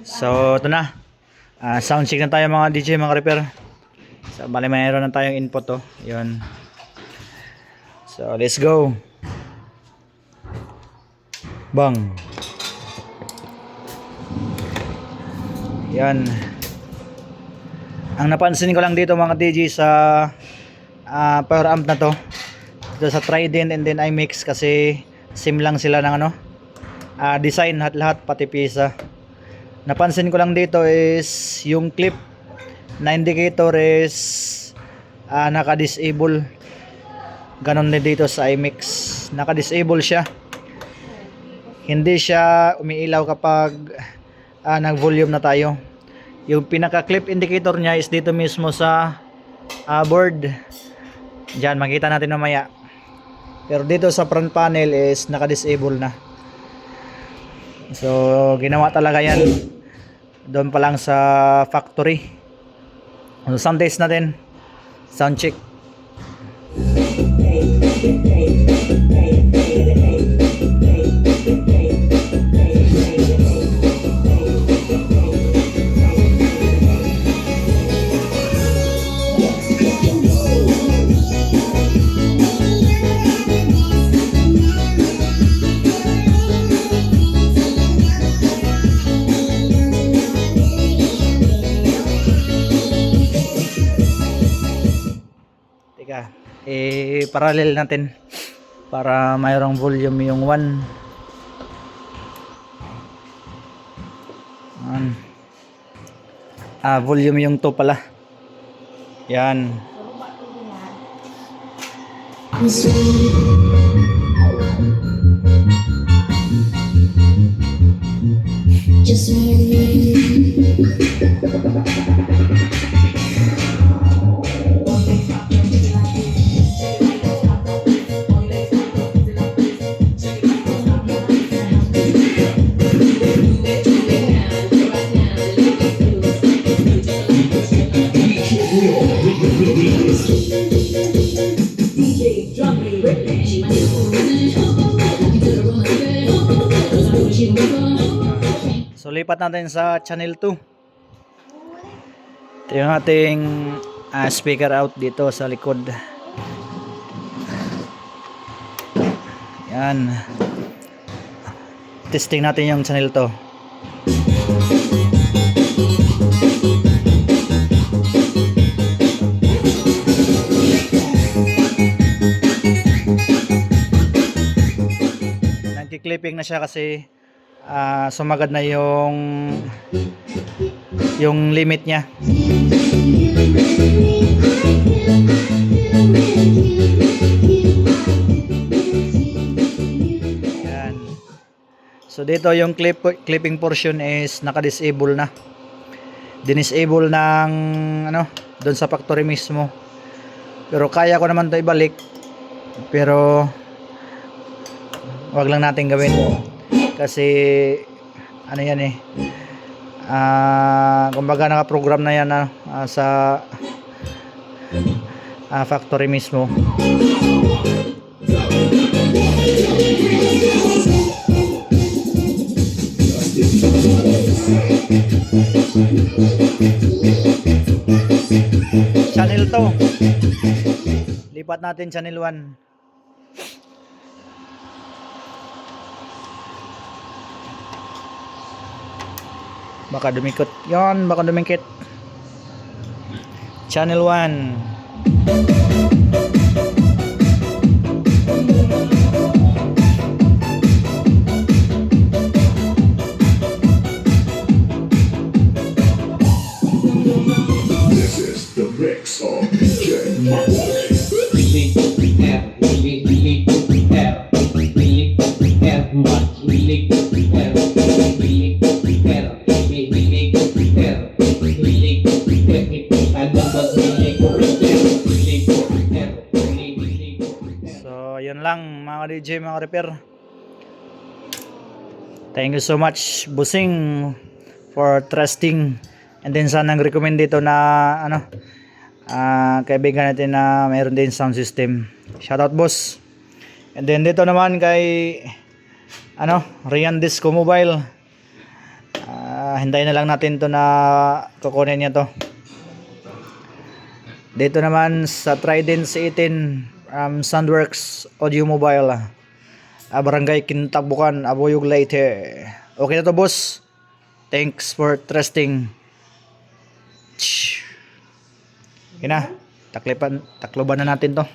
So ito na, sound check na tayo mga DJ, mga repair. So bali mayroon na tayong input to. Yun. So let's go. Bang. Yan. Ang napansin ko lang dito mga DJ sa power amp na to, dito sa Trident and then iMix, kasi same lang sila ng ano, design lahat pati pisa. Napansin ko lang dito is yung clip na indicator is naka-disable. Ganon din dito sa iMix, naka-disable siya. Hindi siya umiilaw kapag nag-volume na tayo. Yung pinaka-clip indicator niya is dito mismo sa board. Diyan makita natin mamaya. Pero dito sa front panel is naka-disable na. So ginawa talaga yan doon pa lang sa factory. So sound test natin, sound check. Parallel natin para mayroong volume yung 1. Volume yung 2 pala. Yan. Just me and me. So lipat natin sa channel 2. Ito yung ating speaker out dito sa likod. Yan. Testing natin yung channel 2. Nagki-clipping na siya kasi sumagad na yung limit niya. Yan. So dito yung clipping portion is naka-disable na. Dinisable ng ano, doon sa factory mismo. Pero kaya ko naman 'to ibalik. Pero wag lang natin gawin. Kasi ano yan eh, kumbaga naka-program na yan sa factory mismo. Channel 2, lipat natin channel 1. Baka dumikot. Yon, baka dumikit. Channel 1. This is the mix of DJ Maboy. So yun lang mga DJ, mga repair. Thank you so much Busing for trusting, and then sana nag-recommend dito na ano, kaibigan natin na mayroon din sound system. Shoutout boss. And then dito naman kay Rian Disco Mobile. Hintayin na lang natin to na kukunin niya to. Dito naman sa Trident C18 Soundworks Audio Mobile, Barangay Kintabukan, Abuyog, Leyte. Okay na to, boss. Thanks for trusting. Yun na, takloban na natin to.